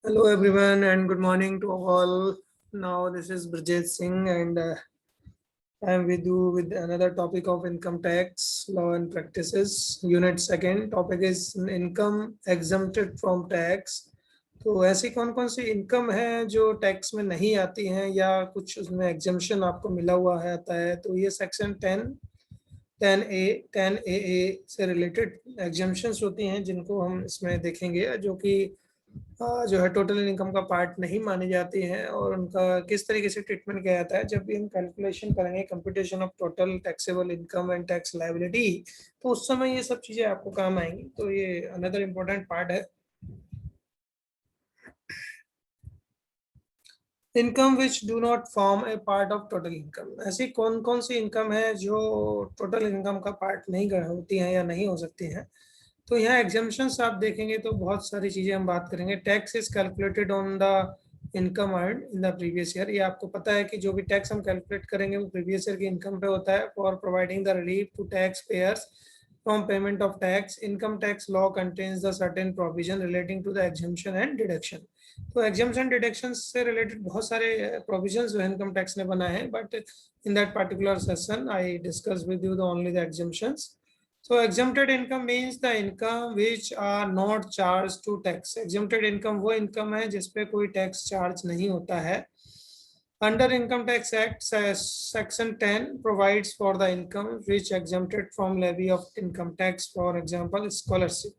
Hello everyone and good morning to all. Now this is Brijesh Singh and I am with you with another topic of income tax law and practices. Unit second topic is income exempted from tax. तो ऐसी कौन कौन सी income है जो tax में नहीं आती हैं या कुछ उसमें एग्जम्पशन आपको मिला हुआ है आता है, तो ये सेक्शन 10 से रिलेटेड एग्जम्पशंस होती हैं जिनको हम इसमें देखेंगे, जो कि जो है टोटल इनकम का पार्ट नहीं मानी जाती है और उनका किस तरीके से ट्रीटमेंट किया जाता है जब भी हम कैलकुलेशन करेंगे computation of total taxable income and tax liability, तो उस समय ये सब चीजें आपको काम आएंगी। तो ये अनदर इम्पोर्टेंट पार्ट है। Income which do not form A part of total income, ऐसी कौन कौन सी इनकम है जो टोटल इनकम का पार्ट नहीं होती हैं या नहीं हो सकती हैं। तो यहाँ एग्जाम्पशंस आप देखेंगे तो बहुत सारी चीजें हम बात करेंगे। Tax is calculated on the income earn in the previous year. ये आपको पता है कि जो भी टैक्स हम कैलकुलेट करेंगे वो प्रीवियस ईयर की इनकम पे होता है। For providing the relief to tax payers from payment of tax, income tax law contains the certain provision relating to the exemption and deduction. तो एग्जम्पशन डिडक्शन से related बहुत सारे प्रोविजंस जो income tax ने बनाए हैं, but in that particular session I discuss with you the only the exemptions. So exempted income means the income which are not charged to tax. Exempted income वो income है जिसपे कोई tax charge नहीं होता है। Under Income Tax Act, Section 10 provides for the income which exempted from levy of income tax, for example scholarship।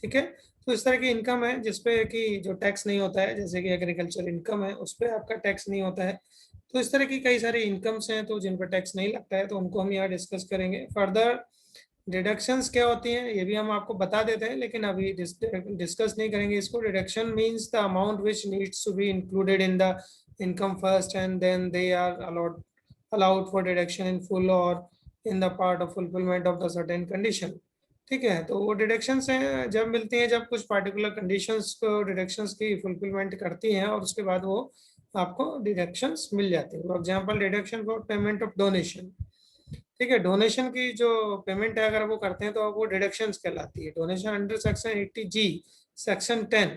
ठीक है, तो इस तरह की इनकम है जिसपे कि जो टैक्स नहीं होता है, जैसे कि एग्रीकल्चर इनकम है उस पर आपका टैक्स नहीं होता है। तो इस तरह की कई सारी इनकम्स हैं तो जिन पर टैक्स नहीं लगता है, तो उनको हम यहाँ डिस्कस करेंगे। फर्दर डिडक्शंस क्या होती हैं ये भी हम आपको बता देते हैं, लेकिन अभी डिस्कस नहीं करेंगे इसको। Deduction means the amount which needs to be included in the income first and then they are allowed for deduction in full और in the part of fulfilment of the certain condition. ठीक है, तो वो deductions हैं जब मिलती हैं जब कुछ पार्टिकुलर कंडीशंस को डिडक्शंस की फुलफिलमेंट करती हैं और उसके बाद वो आपको डिडक्शंस मिल जाती है। For example deduction for payment of donation. ठीक है, डोनेशन की जो पेमेंट है अगर वो करते हैं तो वो डिडक्शंस कहलाती है। Donation under section 80G section 10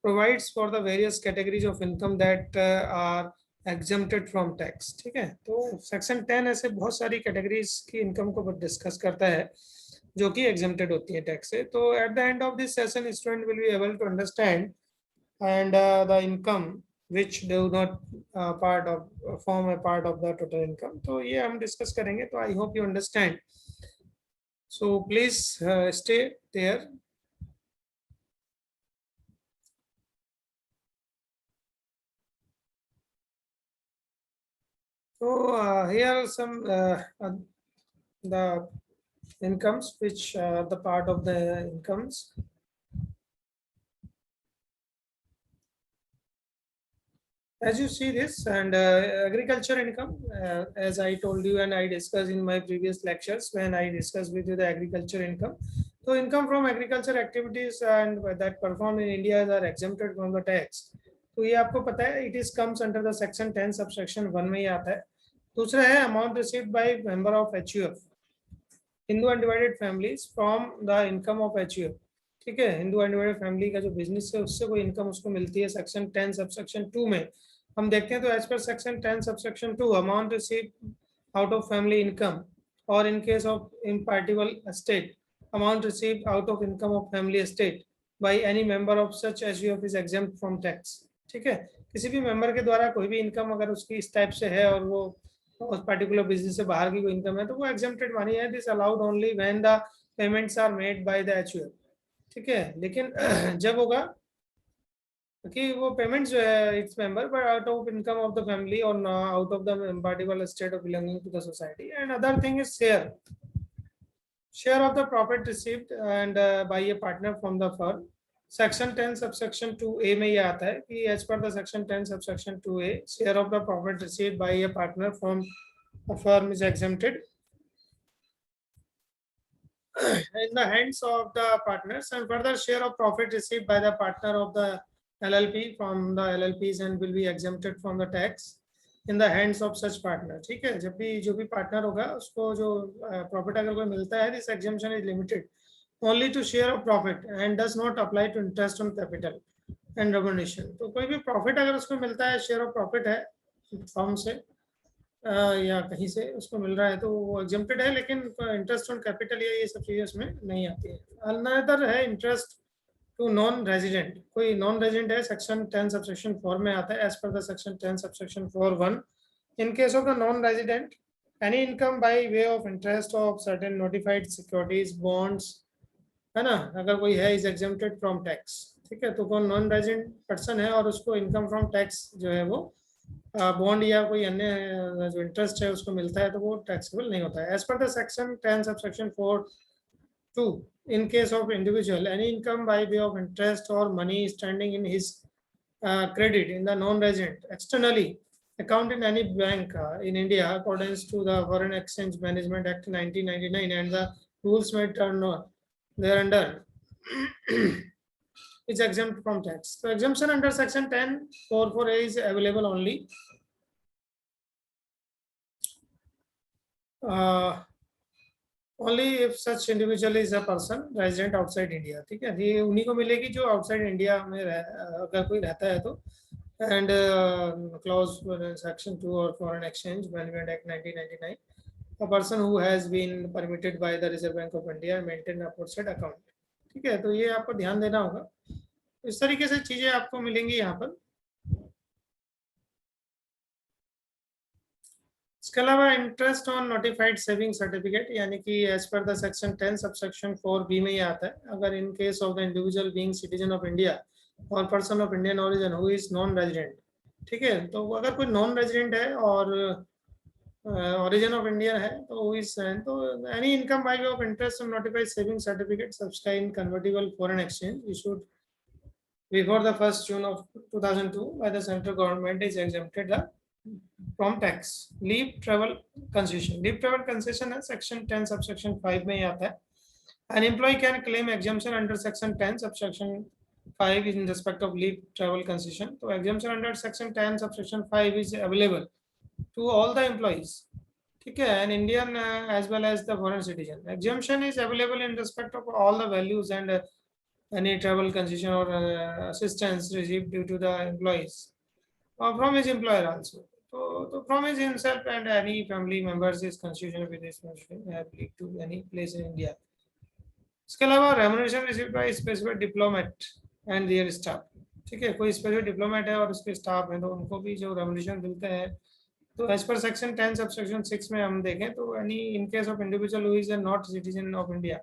provides for the various categories of income that are exempted from tax. ठीक है, तो सेक्शन 10 ऐसे बहुत सारी कैटेगरीज की इनकम को डिस्कस करता है जो कि एग्जम्प्टेड होती है टैक्स से। तो at the end of this session student will be able to understand and the income which do not form a part of the total income। तो ये हम डिस्कस करेंगे, तो I hope you understand. So please stay there. So here are some the incomes which are the part of the incomes। As you see this, and agriculture income, as I told you and I discussed in my previous lectures when I discussed with you the agriculture income। So income from agriculture activities and that performed in India are exempted from the tax। तो ये आपको पता है, it is comes under the section 10 subsection 1 में ही आता है। दूसरा है amount received by member of HUF, Hindu undivided families, from the income of HUF। ठीक है, हिंदू अनडिवाइडेड फैमिली का जो बिजनेस है उससे कोई इनकम उसको मिलती है। सेक्शन 10 सबसेक्शन 2 में हम देखते हैं, तो as per section 10 subsection 2 amount receive out of family income और in case of impartible estate amount receive out of income of family estate by any member of such HUF is exempt from tax. ठीक है, किसी भी member के द्वारा कोई भी income अगर उसकी इस टाइप से है और वो उस पर्टिकुलर बिजनेस से बाहर की कोई इनकम है तो वो एग्जेम्प्टेड मानी है। This allowed only when the payments are made by the HUF। ठीक है, लेकिन जब होगा कि वो पेमेंट जो है its member but out of income of the family और out of the particular state of belonging to the society. And other thing is share of the profit received and by a partner from the firm. Section 10 subsection 2A में ये आता है कि as per the section 10 subsection 2A share of the profit received by a partner from a firm is exempted in the hands of the partners, and further share of profit received by the partner of the LLP from the LLPs and will be exempted from the tax in the hands of such partner। ठीक है, जब भी जो भी partner होगा उसको जो profit अगर कोई मिलता है, this exemption is limited only to share of profit and does not apply to interest on capital। And remuneration, तो कोई भी प्रॉफिट अगर उसको मिलता है, शेयर ऑफ प्रॉफिट है फर्म से या कहीं से उसको मिल रहा है तो वो एग्जेम्प्टेड है, लेकिन इंटरेस्ट ऑन कैपिटल या ये सब चीज़ें उसमें नहीं आती है। अनदर है इंटरेस्ट टू नॉन रेजिडेंट, कोई नॉन रेजिडेंट है, सेक्शन 10 सबसेक्शन 4 में आता है, as per the section 10 subsection 4(1). In case of the non resident, any income by way of interest of certain notified securities bonds, है ना, अगर कोई है, इज एग्जेम्प्टेड फ्रॉम टैक्स। ठीक है, तो कौन नॉन रेजिडेंट पर्सन है और उसको इनकम फ्रॉम टैक्स जो है वो बॉन्ड या कोई अन्य जो इंटरेस्ट है उसको मिलता है, तो वो टैक्सेबल नहीं होता है। As per the section 10 subsection 4(2), in case of individual, any income by way of interest or money standing in his credit in the non-resident externally account in any bank in India according to the Foreign Exchange Management Act 1999 and the rules made thereunder is exempt from tax. So exemption under section 10(4)(4)(a) is available only only if such individual is a person resident outside India. ठीक है, ये उन्हीं को मिलेगी जो outside India में अगर कोई रहता है तो। एंड क्लॉज सेक्शन 2 और foreign exchange management act 1999, a person who has been permitted by the Reserve Bank of India maintain a aforesaid account। ठीक है, तो ये आपको ध्यान देना होगा। इस तरीके से चीजें आपको मिलेंगी यहाँ पर। इसके अलावा interest on notified saving certificate, यानी कि as per the section 10 subsection 4(b) में ही आता है, अगर in case of the individual being citizen of India और person of Indian origin who is non resident. ठीक है, तो अगर कोई नॉन रेजिडेंट है और origin of India है तो who is तो any income by way of interest on notified saving certificate subscribed convertible foreign exchange issued before the 1st June of 2002 by the central government is exempted from tax. Leave travel concession, leave travel concession है section 10 subsection 5 में ही आता है। An employee can claim exemption under section 10 subsection 5 in respect of leave travel concession. तो exemption under section 10 subsection 5 is available to all the employees, ठीक है, an Indian as well as the foreign citizen. Exemption is available in respect of all the values and any travel concession or assistance received due to the employees or from his employer also. So from his himself and any family members is constitutional with this have leave to any place in India. इसके अलावा remuneration received by specific diplomat and their staff. ठीक है, कोई specific diplomat है और उसके staff हैं तो उनको भी जो रेम्युनरेशन मिलते हैं, तो एज पर सेक्शन 10 सबसेक्शन 6 में हम देखें तो any in case of individual who is not citizen of India,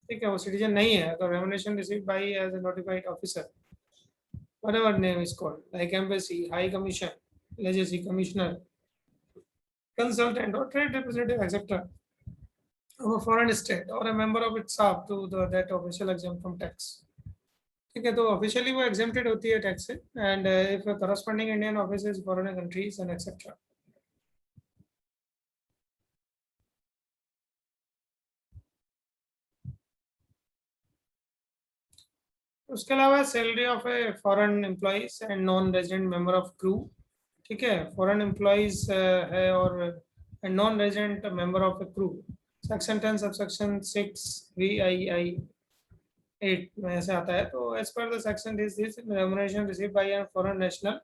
ठीक है, वो सिटीजन नहीं है, तो remuneration received by as a notified officer whatever name is called, like embassy, high commission, legacy commissioner, consultant or trade representative, etc. of a foreign state or a member of its staff to that official exempt from tax. ठीक है, तो officially वो exempted होती है tax से, and if corresponding Indian office is foreign countries and etcetera. उसके अलावा salary of a foreign employees and non resident member of crew. ठीक है, फॉरेन एम्प्लॉइज है और non resident member of a crew, section 10 subsection 6(3)(ii)(8) में ऐसे आता है। तो as per the section this remuneration received by a foreign national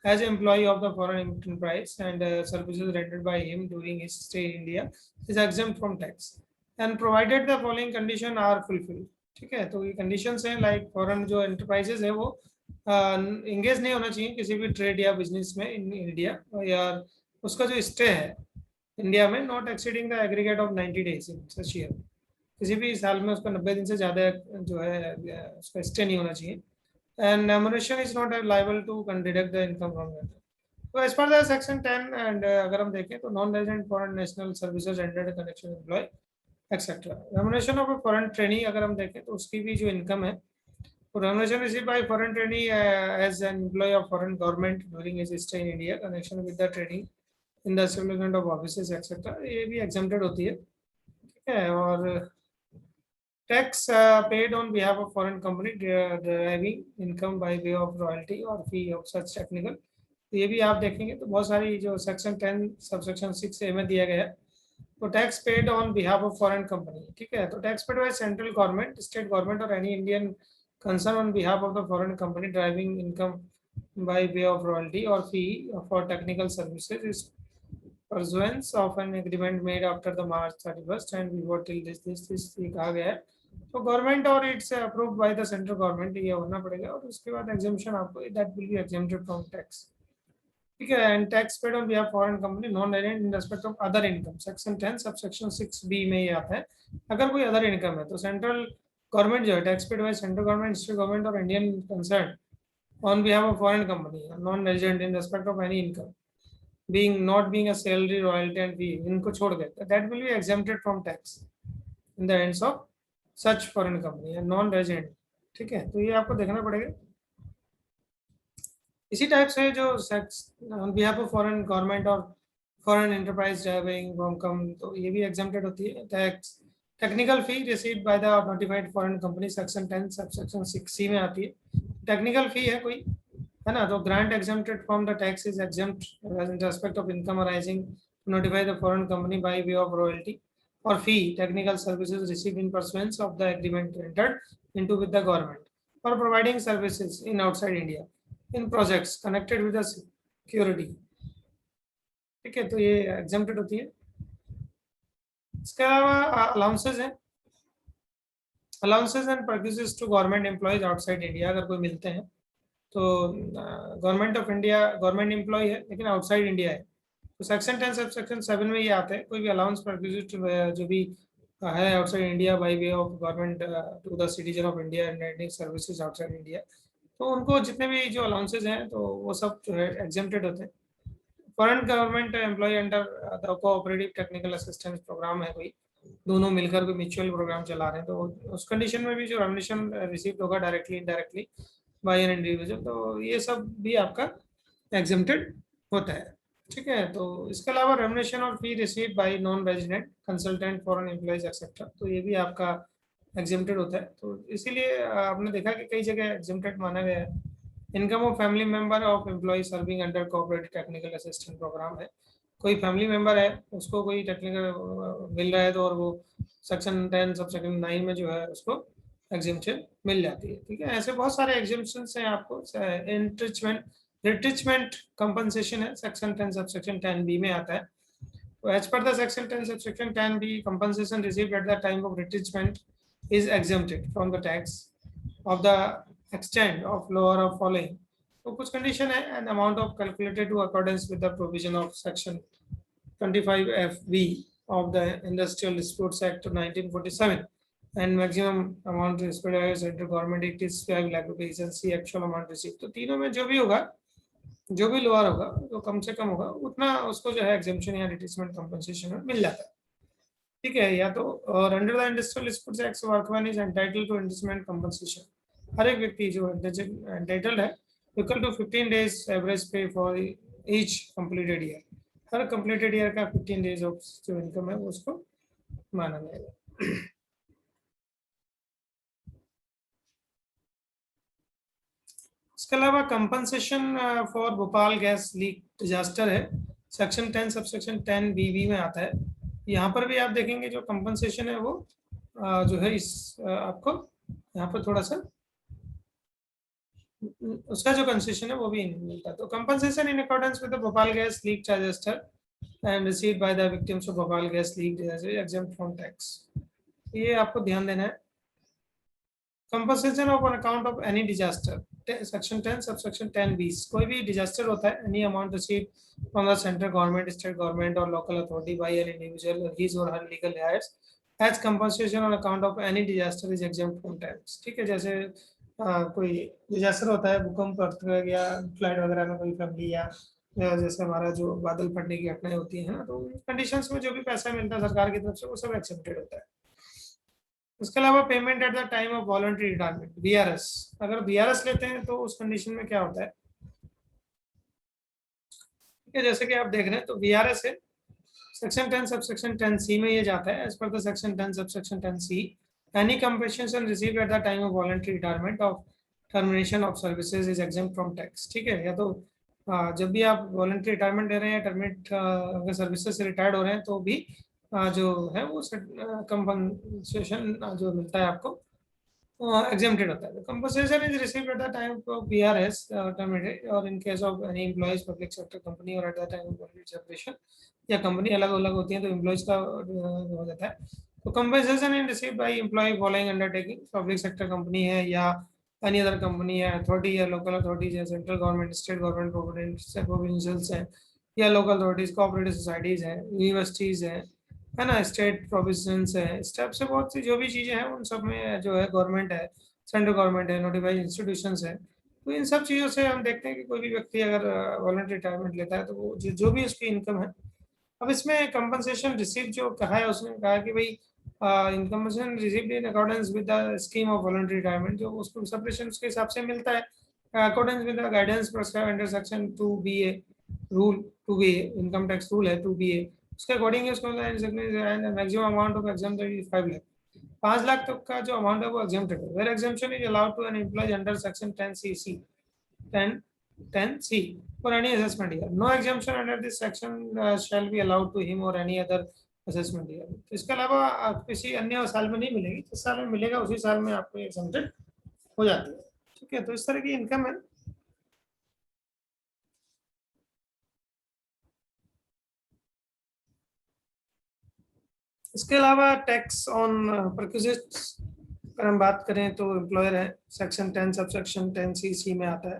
as employee of the foreign enterprise and services rendered by him during his stay in India is exempt from tax and provided the following condition are fulfilled। ठीक है, तो ये conditions हैं, like foreign जो enterprises है वो engage नहीं होना चाहिए किसी भी ट्रेड या बिजनेस में इन इंडिया, या उसका जो स्टे है इंडिया में not exceeding the aggregate of 90 days in such year, किसी भी साल में उसका 90 दिन से ज़्यादा जो है उसका स्टे नहीं होना चाहिए, and remuneration is not liable to deduct the income from that. So as per the section 10 and अगर हम देखें तो non resident foreign national services rendered connection employ etcetera. Remuneration of a foreign trainee अगर हम देखें तो उसकी भी जो इनकम है, तो remuneration received by foreign trainee as an employ of foreign government during his stay in India connection with the training in the establishment of offices etcetera, ये भी एग्जेम्प्टेड होती है। ठीक है, और tax paid on behalf of foreign company deriving income by way of royalty or fee of such technical, तो ये भी आप देखेंगे तो बहुत सारी जो सेक्शन 10 सबसेक्शन 6(a) में दिया गया है। तो tax paid on behalf of foreign company, ठीक है, तो tax paid by central government, state government और any Indian concern on behalf of the foreign company deriving income by way of royalty or fee for technical services is pursuance of an agreement made after the March 31st and before till this ये कहा गया है। तो government और it's approved by the central government ये होना पड़ेगा और उसके बाद एग्जेम्पशन आपको that will be exempted from tax. ठीक है, and tax paid on behalf foreign company non resident in respect of other income section 10 subsection 6B में ये आता है। अगर कोई अदर इनकम है तो सेंट्रल गवर्नमेंट जो है tax paid by central government, state government और Indian concern on behalf of foreign company non resident in respect of any income being not being a salary, royalty and fee इनको छोड़ के that will be exempted from tax in the hands of such foreign company and non resident। ठीक है, तो ये आपको देखना पड़ेगा। इसी टाइप से जो on behalf of foreign government और foreign enterprise driving income तो ये भी exempted होती है। tax technical fee received by the notified foreign company section 10 subsection 6C में आती है। technical fee है कोई, है ना, तो grant exempted from the tax is exempt in respect of income arising to notify the foreign company by way of royalty or fee technical services received in pursuance of the agreement entered into with the government for providing services in outside India in projects connected with the security। ठीक है, तो ये exempted होती है। इसके अलावा allowances हैं, allowances and perquisites to government employees outside India अगर कोई मिलते हैं तो government of India government employee है लेकिन आउटसाइड इंडिया है तो सेक्शन 10 सब सेक्शन 7 में ये आता है। कोई भी अलाउंस परक्यूजिट जो भी है outside India by way of government to the citizen of India and rendering services outside India, तो उनको जितने भी जो अलाउंसेज हैं तो वो सब जो है एग्जेम्प्टेड होते हैं। Foreign government employ under the cooperative technical assistance programme है कोई, दोनों मिलकर कोई म्यूचुअल प्रोग्राम चला रहे हैं तो उस कंडीशन में भी जो रेम्युनरेशन रिसीव होगा directly indirectly bye an individual, तो ये सब भी आपका एग्जेम्प्टेड होता है। ठीक है, तो इसके अलावा रेम्युनरेशन और फी received by non resident consultant foreign employees etcetera, तो ये भी आपका एग्जेम्प्टेड होता है। तो इसीलिए आपने देखा कि कई जगह एग्जेम्प्टेड माना गया है। Income of family member of employ serving under cooperative technical assistant programme है, कोई फैमिली मेंबर है उसको कोई टेक्निकल मिल रहा है तो और वो सेक्शन 10 सब सेक्शन 9 में जो है उसको एग्जेम्पशन मिल जाती है। ठीक है, ऐसे बहुत सारे एग्जेम्पशंस हैं आपको। एनरिचमेंट रिट्रिचमेंट कंपनसेशन है सेक्शन 10 सब सेक्शन 10B में आता है। तो as per the section 10 sub section 10B compensation received at the time of retrenchment is exempted from the tax of the extent of lower of following. तो कुछ condition है and amount of calculated to accordance with the provision of section 25FB of the Industrial Disputes Act of 1947 and maximum amount received by central government it is 5 lakh rupees and see actual amount received। तो तीनों में जो भी होगा, जो भी lower होगा जो कम से कम होगा उतना उसको जो है एग्जेम्पशन या रिट्रीटमेंट कंपनसेशन में मिल जाता है। ठीक है, या तो और under the industrial disputes act workman is entitled to retrenchment compensation, हर एक व्यक्ति जो एंटाइटल्ड है equal to 15 days average pay for each completed year, हर कंप्लीटेड ईयर का 15 डेज ऑफ जो इनकम है उसको माना जाएगा। इसके अलावा compensation for Bhopal gas leak disaster है सेक्शन 10 सब सेक्शन 10BB में आता है। यहाँ पर भी आप देखेंगे जो कंपनसेशन है वो जो है इस आपको यहाँ पर थोड़ा सा उसका जो कंसेशन है वो भी मिलता है। तो compensation in accordance with the Bhopal gas leak disaster and received by the victims of Bhopal gas leak disaster exempt from tax, ये आपको ध्यान देना है। Compensation of on account of any disaster section 10 subsection 10B, कोई भी डिजास्टर होता है any amount received from the central government state government और local authority by an individual his और her legal heirs as compensation on account of any disaster is exempt from tax. ठीक है, जैसे कोई डिजास्टर होता है भूकंप अर्थक्वेक या फ्लड वगैरह में कोई फैमिली या जैसे हमारा जो बादल फटने की घटनाएं होती हैं ना, तो कंडीशंस में जो भी पैसा मिलता है सरकार की तरफ से वो सब एक्सेप्टेड होता है। उसके अलावा payment eight the time of voluntary retirement VRS, अगर VRS लेते हैं तो उस कंडीशन में क्या होता है, ठीक है, जैसे कि आप देख रहे हैं तो VRS है सेक्शन 10 सबसेक्शन 10C में ये जाता है। As per the section 10 subsection 10C any compensation received at the time of voluntary retirement of termination of services is exempt from tax. ठीक है, या तो जब भी आप वॉलंटरी रिटायरमेंट ले रहे हैं या टर्मिनेट अगर सर्विसेज से रिटायर्ड हो रहे हैं तो भी जो है वो कंपनसेशन जो मिलता है आपको exempted होता है. The compensation is received at the time of PRS terminated or in case of any employees public sector company or at the time of voluntary separation या कंपनी अलग अलग होती है तो एम्प्लॉयज का हो जाता है. तो compensation is received by employee following undertaking public sector company है या any other company है authority या local authorities है central government state government provincials है या local authorities cooperative societies है universities है ना स्टेट प्रोविजंस है इस टाइप से बहुत सी जो भी चीज़ें हैं उन सब में जो है गवर्नमेंट है सेंट्रल गवर्नमेंट है नोटिफाइड इंस्टीट्यूशंस है. तो इन सब चीज़ों से हम देखते हैं कि कोई भी व्यक्ति अगर वॉलंटरी रिटायरमेंट लेता है तो वो जो भी उसकी इनकम है. अब इसमें कंपनसेशन रिसीव जो कहा है उसने कहा कि भाई income received in accordance with the scheme of voluntary retirement जो उसको सेपरेशन उसके हिसाब से मिलता है accordance with the guidance prescribe under section 2BA rule 2BA income tax rule है 2BA उसके अकॉर्डिंग उसको maximum amount of exemption 5 lakh 5 lakh तक का जो अमाउंट है वो एग्जाम्प्टेड है. Where exemption is allowed to an employee under section 10CC 10C for any assessment year. No exemption under this section shall be allowed to him or any other assessment year. तो इसके अलावा किसी अन्य साल में नहीं मिलेगी जिस साल में मिलेगा उसी साल में आपको एग्जम्प्टेड हो जाती है. ठीक है तो इस तरह की इनकम है. इसके अलावा टैक्स ऑन परक्विजिट्स अगर हम बात करें तो एम्प्लॉयर है सेक्शन 10 सबसेक्शन 10CC में आता है.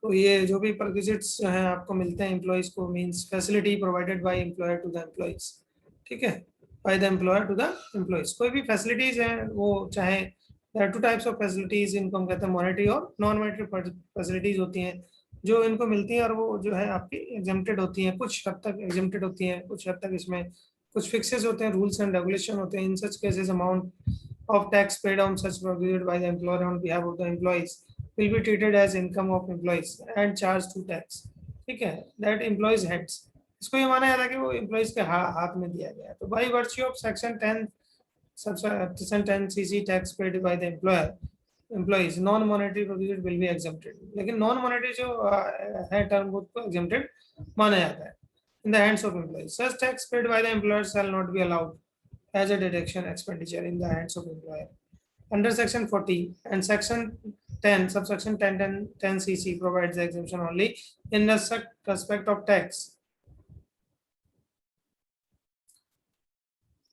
तो ये जो भी परक्विजिट्स हैं आपको मिलते हैं एम्प्लॉयज को means facility provided by employer to the employees. ठीक है by the employer to the employees कोई भी फैसिलिटीज हैं वो चाहे there are two types of facilities इनको हम कहते हैं मॉनेटरी और नॉन मॉनेटरी फैसिलिटीज होती हैं जो इनको मिलती हैं और वो जो है आपकी एग्जेम्प्टेड होती हैं कुछ हद तक एग्जेम्प्टेड होती हैं कुछ हद तक इसमें कुछ फिक्सेस होते हैं रूल्स एंड रेगुलेशन होते हैं. In such cases amount of tax paid on such provided by the employer on behalf of the employees will be treated as income of employees and charged to tax. ठीक है that employees heads इसको ये माना जाता है कि वो employees के हाथ में दिया गया है. तो by virtue of section 10CC tax paid by the employees non monetary provision will be exempted. लेकिन नॉन मॉनेटरी जो है टर्म को एग्जेम्प्टेड माना जाता है in the hands of employees. Such tax paid by the employer shall not be allowed as a deduction expenditure in the hands of employer. Under section 40 and section 10 subsection 10CC provides the exemption only in respect of tax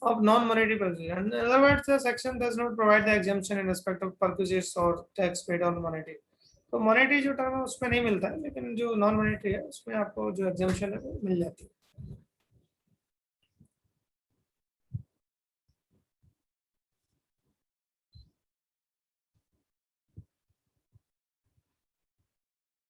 of non-monetary provision. In other words, the section does not provide the exemption in respect of purchases or tax paid on monetary. तो monetary जो term है उसमें नहीं मिलता है लेकिन जो non monetary है उसमें आपको जो एग्जाम्पशन है वो मिल जाती है.